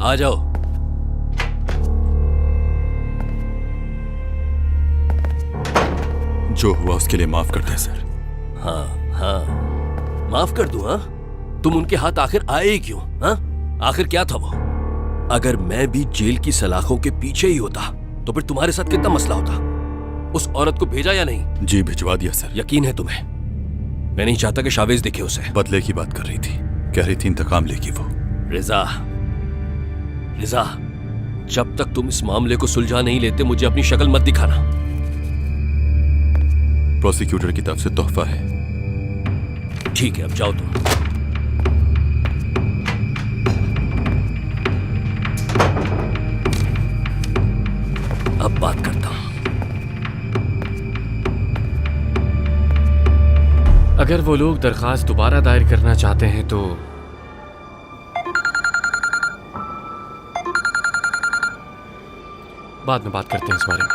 आ जाओ। जो हुआ उसके लिए माफ कर दें सर। हाँ, माफ कर दूं? हाँ, तुम उनके हाथ आखिर आए ही क्यों? हाँ, आखिर क्या था वो? अगर मैं भी जेल की सलाखों के पीछे ही होता तो फिर तुम्हारे साथ कितना मसला होता? उस औरत को भेजा या नहीं? जी भिजवा दिया सर। यकीन है तुम्हें? मैं नहीं चाहता कि शावेज दिखे उसे। बदले की बात कर रही थी, कह रही थी इंतकाम लेगी वो। रिजा, रिजा, जब तक तुम इस मामले को सुलझा नहीं लेते मुझे अपनी शक्ल मत दिखाना। प्रोसिक्यूटर की तरफ से तोहफा है। ठीक है, अब जाओ तुम। अब बात करता हूं। अगर वो लोग दरखास्त दोबारा दायर करना चाहते हैं तो बाद में बात करते हैं इस बारे में।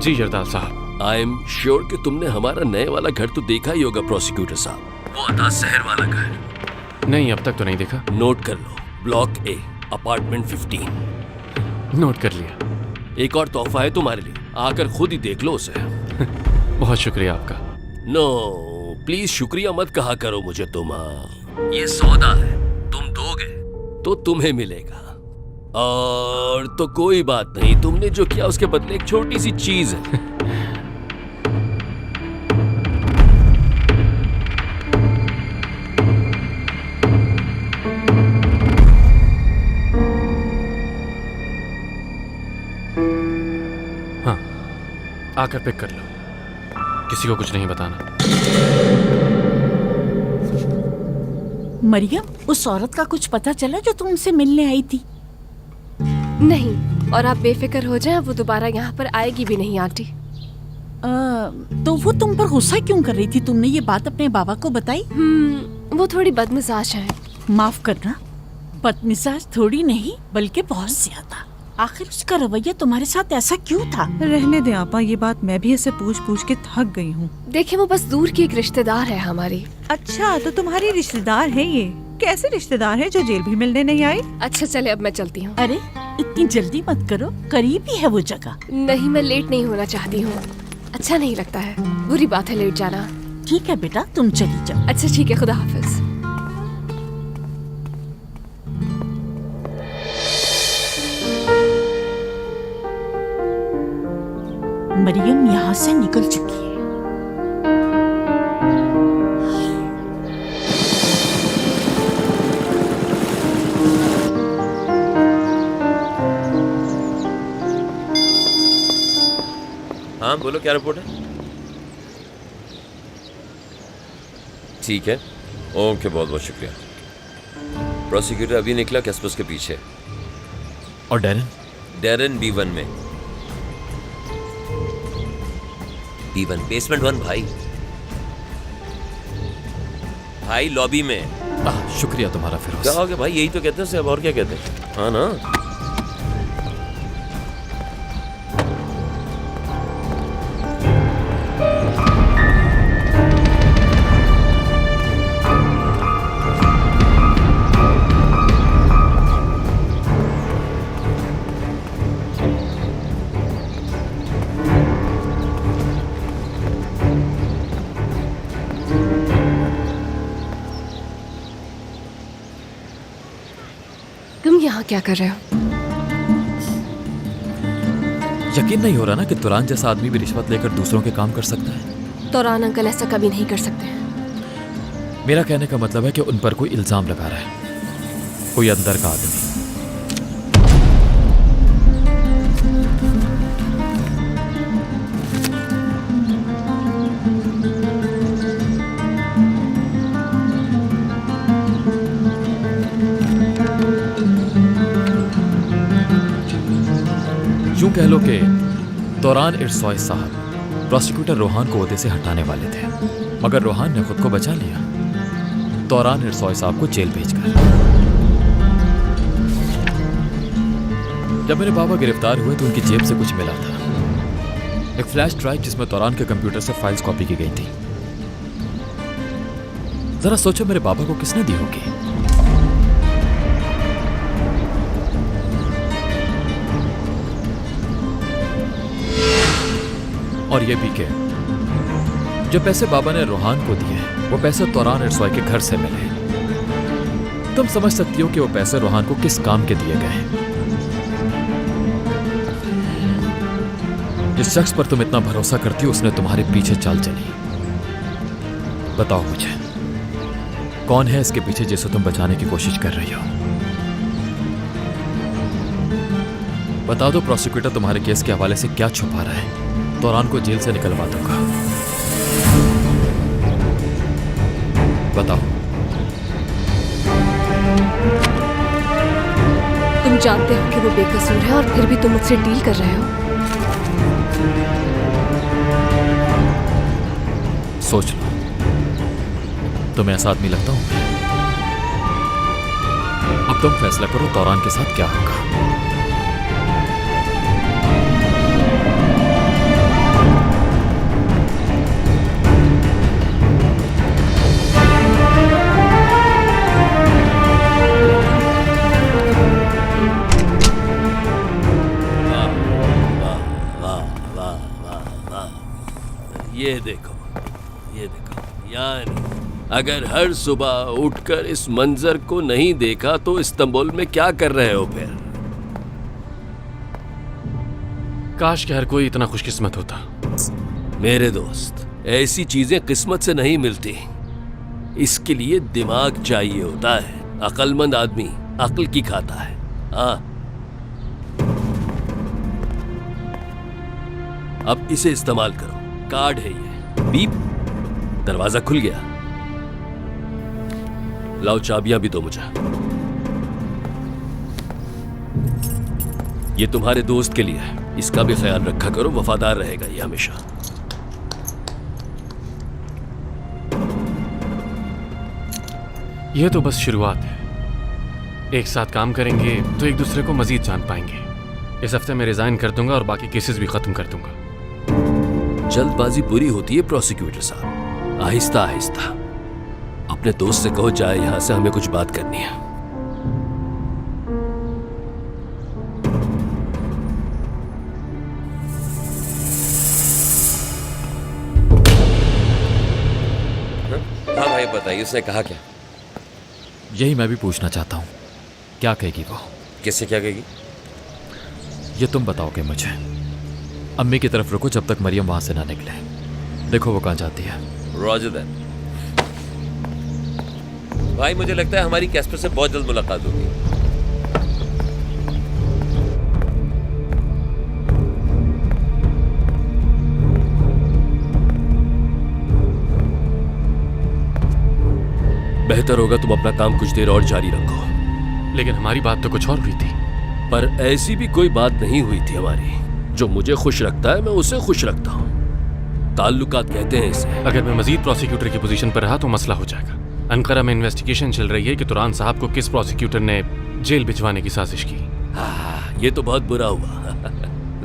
जी जरदाल साहब। आई एम श्योर कि तुमने हमारा नए वाला घर तो देखा ही होगा प्रोसिक्यूटर साहब, वो अता शहर वाला घर। नहीं, अब तक तो नहीं देखा। नोट कर लो, ब्लॉक ए, अपार्टमेंट 15। नोट कर लिया। एक और तोहफा है तुम्हारे लिए, आकर खुद ही देख लो उसे। बहुत शुक्रिया आपका। नो प्लीज शुक्रिया मत कहा करो मुझे तुम। ये सौदा है, तुम दोगे तो तुम्हें मिलेगा, और तो कोई बात नहीं, तुमने जो किया उसके बदले एक छोटी सी चीज है। हाँ, आकर पिक कर लो, किसी को कुछ नहीं बताना। मरियम, उस औरत का कुछ पता चला जो तुमसे मिलने आई थी? नहीं, और आप बेफिक्र हो जाएं, वो दोबारा यहाँ पर आएगी भी नहीं आंटी। तो वो तुम पर गुस्सा क्यों कर रही थी? तुमने ये बात अपने बाबा को बताई? वो थोड़ी बदमिजाज है। माफ करना, बदमिजाज थोड़ी नहीं बल्कि बहुत ज्यादा। आखिर उसका रवैया तुम्हारे साथ ऐसा क्यों था? रहने दे आपा, ये बात मैं भी ऐसे पूछ पूछ के थक गई हूँ। देखिए, वो बस दूर की एक रिश्तेदार है हमारी। अच्छा, तो तुम्हारी रिश्तेदार है ये? कैसे रिश्तेदार है जो जेल भी मिलने नहीं आई? अच्छा चले, अब मैं चलती हूँ। अरे इतनी जल्दी मत करो, करीब ही है वो जगह। नहीं, मैं लेट नहीं होना चाहती हूँ, अच्छा नहीं लगता है, बुरी बात है लेट जाना। ठीक है बेटा, तुम चली जाओ। अच्छा ठीक है, खुदा हाफिज। मरियम यहाँ से निकल चुकी है। हाँ बोलो, क्या रिपोर्ट है? ठीक है, ओके, बहुत बहुत शुक्रिया। प्रोसिक्यूटर अभी निकला कैस्पस के पीछे। और डेरन B1 में। B1 बेसमेंट 1 भाई लॉबी में। शुक्रिया तुम्हारा फिरोज। क्या हो गया भाई, यही तो कहते हैं सब, और क्या कहते हैं? हाँ ना। तुम यहाँ क्या कर रहे हो? यकीन नहीं हो रहा ना कि तुरान जैसा आदमी भी रिश्वत लेकर दूसरों के काम कर सकता है। तौरान अंकल ऐसा कभी नहीं कर सकते हैं। मेरा कहने का मतलब है कि उन पर कोई इल्जाम लगा रहा है, कोई अंदर का आदमी। यूं कह लो कि तौरान इरसॉय साहब प्रोसिक्यूटर रोहान को ओहदे से हटाने वाले थे, मगर रोहान ने खुद को बचा लिया तौरान इरसॉय साहब को जेल भेजकर। जब मेरे बाबा गिरफ्तार हुए तो उनकी जेब से कुछ मिला था, एक फ्लैश ड्राइव जिसमें तौरान के कंप्यूटर से फाइल्स कॉपी की गई थी। जरा सोचो मेरे बाबा को किसने दी होगी। और ये भी कि जो पैसे बाबा ने रोहान को दिए वो पैसे तौरान इरसॉय के घर से मिले। तुम समझ सकती हो कि वो पैसे रोहान को किस काम के दिए गए। जिस शख्स पर तुम इतना भरोसा करती हो उसने तुम्हारे पीछे चाल चली। बताओ मुझे कौन है इसके पीछे जिसे तुम बचाने की कोशिश कर रही हो? बता दो प्रोसिक्यूटर तुम्हारे केस के हवाले से क्या छुपा रहा है। तौरान को जेल से निकलवा दूंगा। बताओ। तुम जानते हो कि वो बेकसूर है और फिर भी तुम मुझसे डील कर रहे हो। सोच लो, तुम्हें ऐसा आदमी लगता हूं? अब तुम फैसला करो तौरान के साथ क्या होगा। ये देखो यानी अगर हर सुबह उठकर इस मंजर को नहीं देखा तो इस्तांबुल में क्या कर रहे हो फिर? काश कि हर कोई इतना खुशकिस्मत होता। मेरे दोस्त, ऐसी चीजें किस्मत से नहीं मिलती। इसके लिए दिमाग चाहिए होता है। अक्लमंद आदमी अक्ल की खाता है। हाँ, अब इसे इस्तेमाल करो। कार्ड है ये। बीप, दरवाजा खुल गया। लाओ चाबियां भी दो मुझे। ये तुम्हारे दोस्त के लिए है, इसका भी ख्याल रखा करो। वफादार रहेगा ये हमेशा। यह तो बस शुरुआत है। एक साथ काम करेंगे तो एक दूसरे को मजीद जान पाएंगे। इस हफ्ते मैं रिजाइन कर दूंगा और बाकी केसेस भी खत्म कर दूंगा। जल्दबाजी बुरी होती है प्रोसिक्यूटर साहब। आहिस्ता आहिस्ता। अपने दोस्त से कहो जाए यहां से, हमें कुछ बात करनी है। हाँ भाई बताइए, उसने कहा क्या? यही मैं भी पूछना चाहता हूं, क्या कहेगी वो? किससे क्या कहेगी? ये तुम बताओगे मुझे। अम्मी की तरफ रुको जब तक मरियम वहां से ना निकले। देखो वो कहां जाती है। Roger that. भाई मुझे लगता है हमारी कैस्पर से बहुत जल्द मुलाकात होगी। बेहतर होगा तुम अपना काम कुछ देर और जारी रखो। लेकिन हमारी बात तो कुछ और हुई थी। पर ऐसी भी कोई बात नहीं हुई थी हमारी। जो मुझे खुश रखता है मैं उसे खुश रखता हूँ। ताल्लुकात कहते हैं इसे। अगर मैं मजीद प्रोसिक्यूटर की पोजीशन पर रहा तो मसला हो जाएगा। अनकरा में इन्वेस्टिगेशन चल रही है कि तुरान साहब को किस प्रोसिक्यूटर ने जेल भिजवाने की साजिश की। हाँ, ये तो बहुत बुरा हुआ।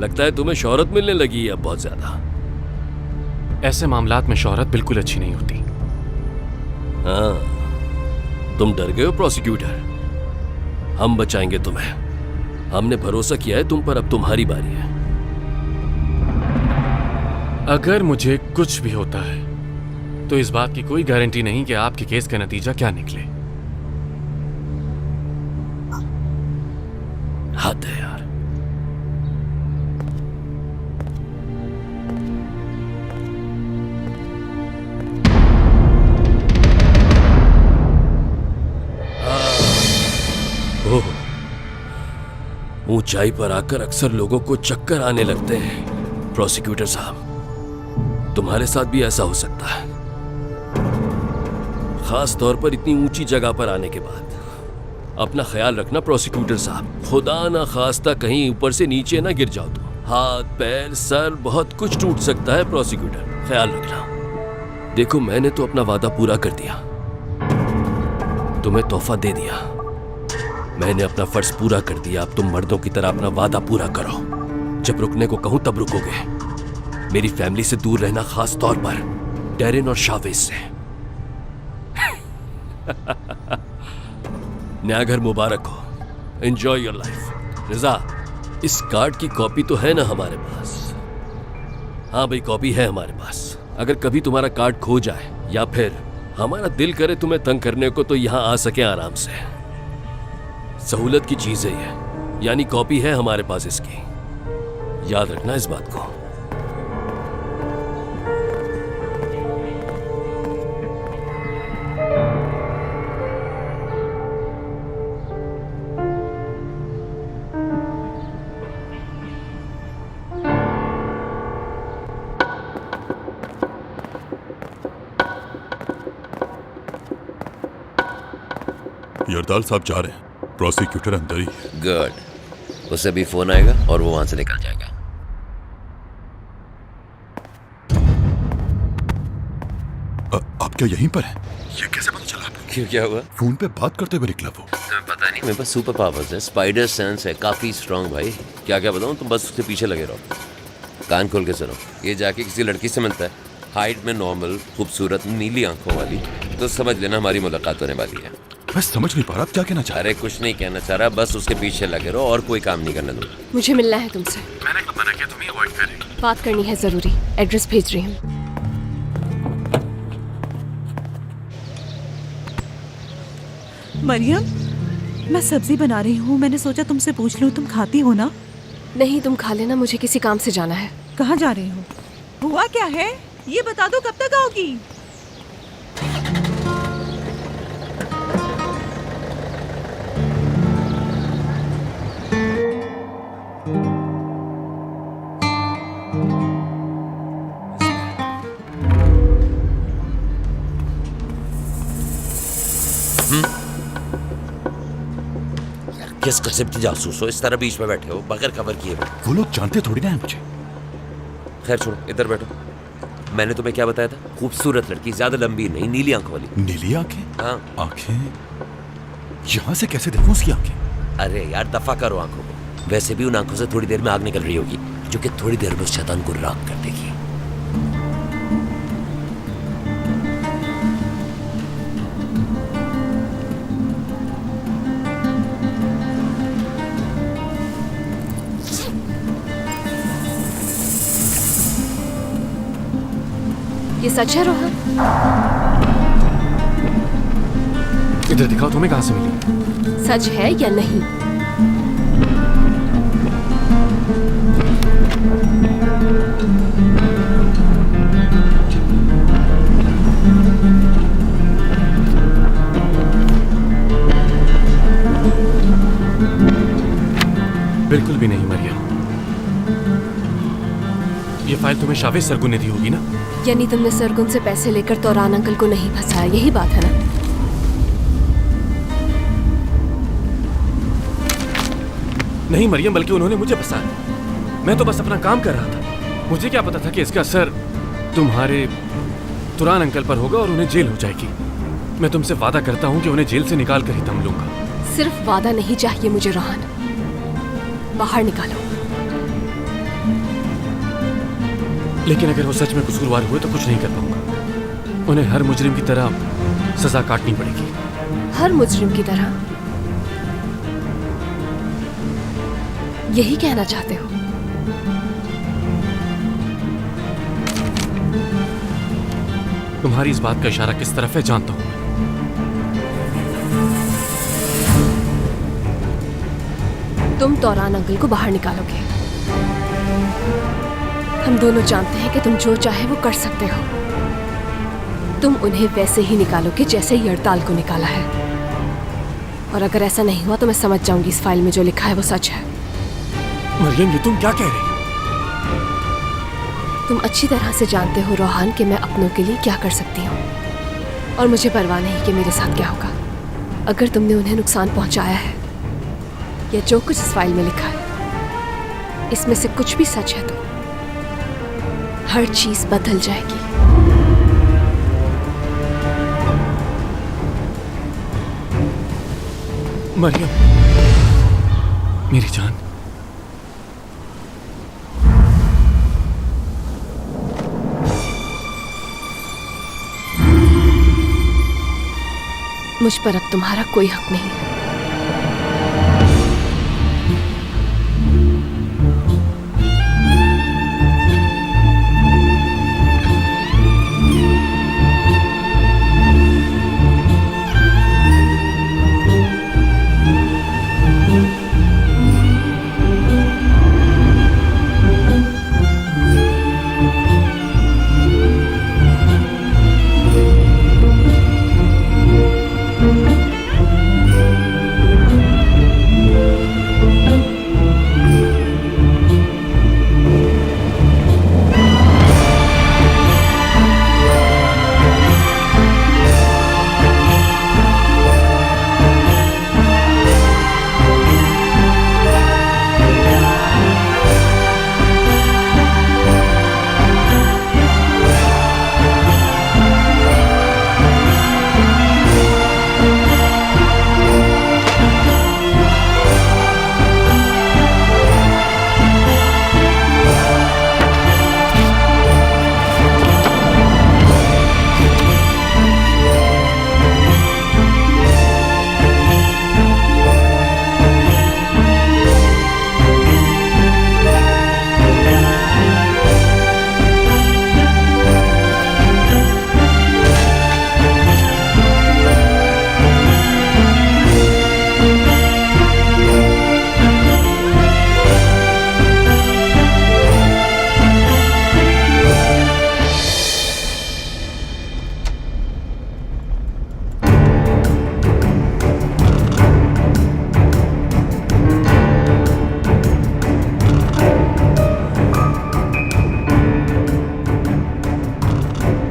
लगता है तुम्हें शोहरत मिलने लगी है अब बहुत ज्यादा। ऐसे मामलात में शोहरत बिल्कुल अच्छी नहीं होती। हाँ, तुम डर गए हो प्रोसिक्यूटर। हम बचाएंगे तुम्हें। हमने भरोसा किया है तुम पर, अब तुम्हारी बारी है। अगर मुझे कुछ भी होता है तो इस बात की कोई गारंटी नहीं कि आपके केस का नतीजा क्या निकले। हद है यार। ओह, ऊंचाई पर आकर अक्सर लोगों को चक्कर आने लगते हैं। प्रोसिक्यूटर साहब, तुम्हारे साथ भी ऐसा हो सकता है, खास तौर पर इतनी ऊंची जगह पर आने के बाद। अपना ख्याल रखना प्रोसिक्यूटर साहब। खुदा ना खास्ता कहीं ऊपर से नीचे ना गिर जाओ तो हाथ पैर सर बहुत कुछ टूट सकता है प्रोसिक्यूटर, ख्याल रखना। देखो मैंने तो अपना वादा पूरा कर दिया, तुम्हें तोहफा दे दिया। मैंने अपना फर्ज पूरा कर दिया, अब तुम मर्दों की तरह अपना वादा पूरा करो। जब रुकने को कहूं तब रुकोगे। मेरी फैमिली से दूर रहना, खास तौर पर डेरिन और शावेज से। नया घर मुबारक हो। Enjoy your life. रिजा, इस कार्ड की कॉपी तो है ना हमारे पास? हाँ भाई, कॉपी है हमारे पास। अगर कभी तुम्हारा कार्ड खो जाए या फिर हमारा दिल करे तुम्हें तंग करने को, तो यहां आ सके आराम से। सहूलत की चीज है ये, यानी कॉपी है हमारे पास इसकी। याद रखना इस बात को। यरदाल साहब जा रहे हैं, प्रोसिक्यूटर अंदर ही है। गुड, उसे भी फोन आएगा और वो वहां से निकल जाएगा। आप क्या यहीं पर हैं? ये कैसे पता चला आपको? क्यों, क्या हुआ? फोन पे बात करते हुए निकला वो। तुम्हें पता नहीं, मेरे पास सुपर पावर्स है, स्पाइडर सेंस है, काफी स्ट्रांग भाई। क्या क्या बताऊं, तुम बस उसके पीछे लगे रहो। कान खोल के सुनो, ये जाके किसी लड़की से मिलता है, हाइट में नॉर्मल, खूबसूरत, नीली आंखों वाली, तो समझ लेना हमारी मुलाकात होने वाली है। मैं समझ नहीं पा रहा आप क्या कहना चाह रहे अरे कुछ नहीं कहना चाह रहा, बस उसके पीछे लगे रहो और कोई काम नहीं करना दूँ। मुझे मिलना है तुमसे। मैंने कब मना किया तुम्हें अवॉइड कर रही? बात करनी है जरूरी। एड्रेस भेज रही हूँ। मरियम, मैं सब्जी बना रही हूँ, मैंने सोचा तुमसे पूछ लूँ, तुम खाती हो ना? नहीं, तुम खा लेना, मुझे किसी काम से जाना है। कहाँ जा रही हो? हुआ क्या है ये बता दो, कब तक आओगी? किस किस्म की जासूस हो, इस तरह बीच में बैठे हो बगैर खबर किए हुए? वो लोग जानते थोड़ी ना है मुझे। खैर छोड़ो, इधर बैठो। मैंने तुम्हें क्या बताया था? खूबसूरत लड़की, ज्यादा लंबी नहीं, नीली आंखों वाली। नीली आंखें? हाँ। आंखें? यहाँ से कैसे देखूं उसकी आंखें? अरे यार, दफा करो आंखों को। वैसे भी उन आंखों से थोड़ी देर में आग निकल रही होगी, जो कि थोड़ी देर में उस शैतान को राख कर देगी। ये सच है रोहन? इधर दिखाओ, तुम्हें कहाँ से मिली? सच है या नहीं? बिल्कुल भी नहीं मरियम। ये फाइल तुम्हें शावेज सरगुन ने दी होगी ना? यानी तुमने सरगुन से पैसे लेकर तौरान अंकल को नहीं फंसाया, यही बात है ना? नहीं मरियम, बल्कि उन्होंने मुझे फंसाया। मैं तो बस अपना काम कर रहा था। मुझे क्या पता था कि इसका असर तुम्हारे तुरान अंकल पर होगा और उन्हें जेल हो जाएगी। मैं तुमसे वादा करता हूँ कि उन्हें जेल से निकाल कर ही दम लूंगा। सिर्फ वादा नहीं चाहिए मुझे रोहन, बाहर निकालो। लेकिन अगर वो सच में कसूरवार हुए तो कुछ नहीं कर पाऊंगा। उन्हें हर मुजरिम की तरह सजा काटनी पड़ेगी। हर मुजरिम की तरह? यही कहना चाहते हो? तुम्हारी इस बात का इशारा किस तरफ है जानता हूं। तुम तौरान अंकल को बाहर निकालोगे। हम दोनों जानते हैं कि तुम जो चाहे वो कर सकते हो। तुम उन्हें वैसे ही निकालोगे जैसे यरताल को निकाला है। और अगर ऐसा नहीं हुआ तो मैं समझ जाऊंगी इस फाइल में जो लिखा है वो सच है। मरियम, ये तुम क्या कह रही हो? तुम अच्छी तरह से जानते हो रोहान कि मैं अपनों के लिए क्या कर सकती हूँ, और मुझे परवाह नहीं कि मेरे साथ क्या होगा। अगर तुमने उन्हें नुकसान पहुंचाया है या जो कुछ इस फाइल में लिखा है इसमें से कुछ भी सच है तो हर चीज बदल जाएगी। मरियम, मेरी जान। मुझ पर अब तुम्हारा कोई हक नहीं।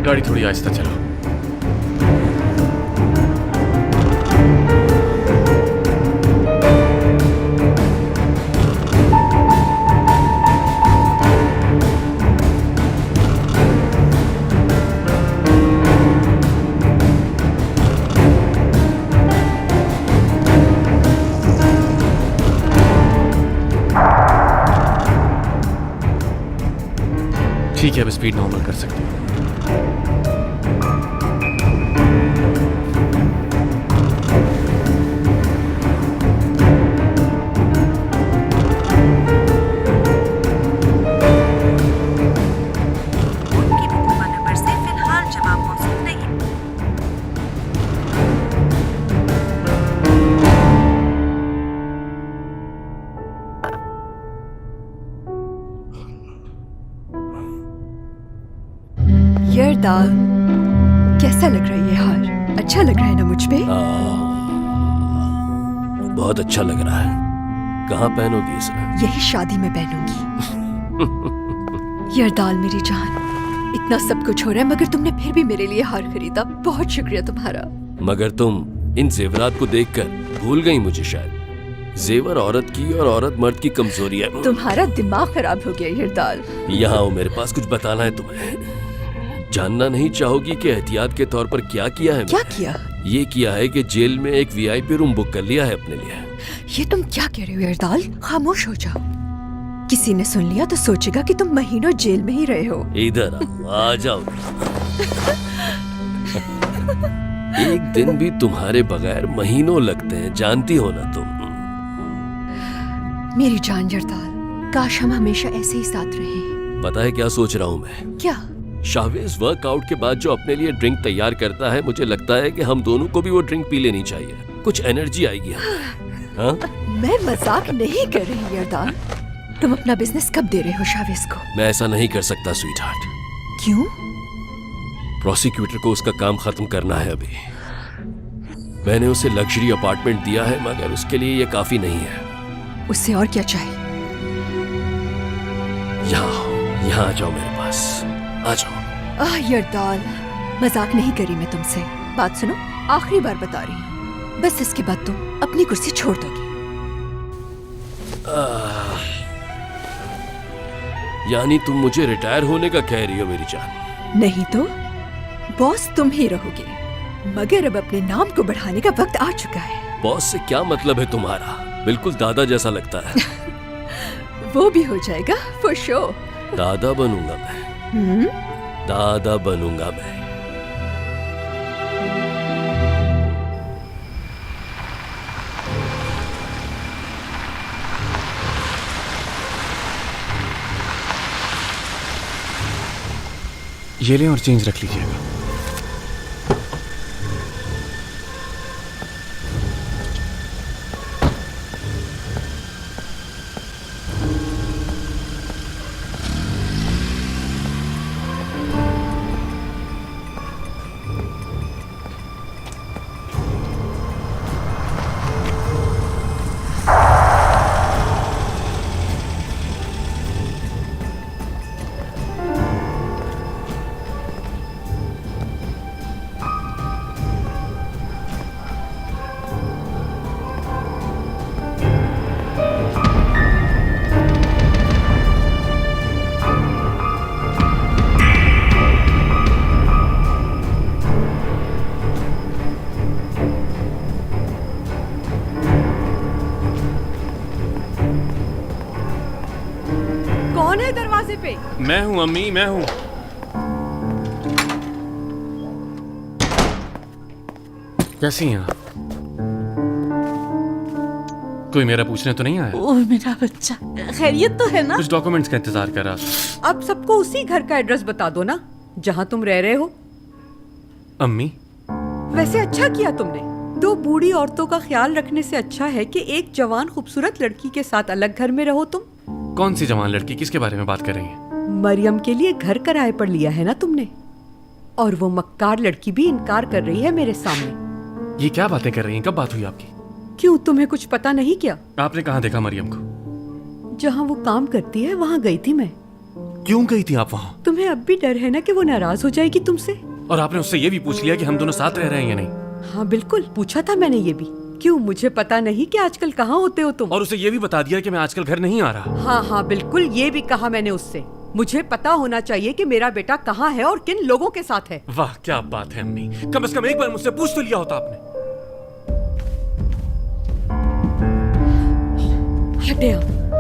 गाड़ी थोड़ी आहिस्ता चलो। ठीक है, अब स्पीड नॉर्मल कर सकते हो। दाल, कैसा लग रहा है ये हार? अच्छा लग रहा है ना मुझ पे? बहुत अच्छा लग रहा है। कहाँ पहनोगी इसे? यही शादी में पहनूंगी। यार दाल मेरी जान, इतना सब कुछ हो रहा है मगर तुमने फिर भी मेरे लिए हार खरीदा। बहुत शुक्रिया तुम्हारा। मगर तुम इन जेवरात को देखकर भूल गई मुझे शायद। जेवर औरत की और औरत मर्द की कमजोरी है। तुम्हारा दिमाग खराब हो गया यार दाल। यहाँ हो, मेरे पास कुछ बताना है तुम्हें। जानना नहीं चाहोगी कि एहतियात के तौर पर क्या किया है? क्या किया? ये किया है कि जेल में एक वीआईपी रूम बुक कर लिया है अपने लिए। ये तुम क्या कह रहे हो यार दाल? खामोश हो जाओ। किसी ने सुन लिया तो सोचेगा कि तुम महीनों जेल में ही रहे हो। इधर आ जाओ। एक दिन भी तुम्हारे बगैर महीनों लगते हैं, जानती हो ना तुम। मेरी जान यार दाल, काश हम हमेशा ऐसे ही साथ रहें। पता है क्या सोच रहा हूँ मैं? क्या? शावेज वर्कआउट के बाद जो अपने लिए ड्रिंक तैयार करता है, मुझे लगता है कि हम दोनों को भी वो ड्रिंक पी लेनी चाहिए। कुछ एनर्जी आएगी हमें। हाँ? मैं मजाक नहीं कर रही यार दाल। तुम अपना बिजनेस कब दे रहे हो शावेज को? मैं ऐसा नहीं कर सकता स्वीट हार्ट। क्यों? प्रोसिक्यूटर को उसका काम खत्म करना है अभी। मैंने उसे लग्जरी अपार्टमेंट दिया है मगर उसके लिए ये काफी नहीं है। उससे और क्या चाहिए? यहाँ आ जाओ मेरे पास, आ जाओ। यार दाल, मजाक नहीं करी मैं तुमसे। बात सुनो, आखिरी बार बता रही हूँ, बस इसके बाद तुम अपनी कुर्सी छोड़ दोगी। यानी तुम मुझे रिटायर होने का कह रही हो मेरी जान? नहीं तो बॉस तुम ही रहोगे, मगर अब अपने नाम को बढ़ाने का वक्त आ चुका है। बॉस से क्या मतलब है तुम्हारा? बिल्कुल दादा जैसा लगता है। वो भी हो जाएगा फॉर श्योर। दादा बनूंगा मैं, दादा बनूंगा मैं। ये लें और चेंज रख लीजिएगा। कौन है दरवाजे पे? मैं हूं अम्मी, मैं हूं। कैसी हैं आप? कोई मेरा पूछने तो नहीं आया? ओ मेरा बच्चा, खैरियत तो है ना? कुछ डॉक्यूमेंट्स का इंतजार कर रहा था। अब सबको उसी घर का एड्रेस बता दो ना, जहाँ तुम रह रहे हो। अम्मी, वैसे अच्छा किया तुमने। दो बूढ़ी औरतों का ख्याल रखने से अच्छा है कि एक जवान खूबसूरत लड़की के साथ अलग घर में रहो तुम। कौन सी जवान लड़की? किसके बारे में बात कर रही हैं? मरियम के लिए घर किराए पर लिया है ना तुमने, और वो मक्कार लड़की भी इनकार कर रही है मेरे सामने। ये क्या बातें कर रही हैं? कब बात हुई आपकी? क्यों, तुम्हें कुछ पता नहीं क्या? आपने कहाँ देखा मरियम को? जहाँ वो काम करती है वहाँ गई थी मैं। क्यों गई थी आप वहाँ? तुम्हें अब भी डर है ना कि वो नाराज हो जाएगी तुमसे? और आपने उससे ये भी पूछ लिया कि हम दोनों साथ रह रहे हैं या नहीं? हाँ बिल्कुल, पूछा था मैंने ये भी। क्यों, मुझे पता नहीं कि आजकल कहाँ होते हो तुम? और उसे ये भी बता दिया कि मैं आजकल घर नहीं आ रहा। हाँ हाँ बिल्कुल, ये भी कहा मैंने उससे। मुझे पता होना चाहिए कि मेरा बेटा कहाँ है और किन लोगों के साथ है। वाह क्या बात है अम्मी, कम से कम एक बार मुझसे पूछ तो लिया होता आपने। हटे आप।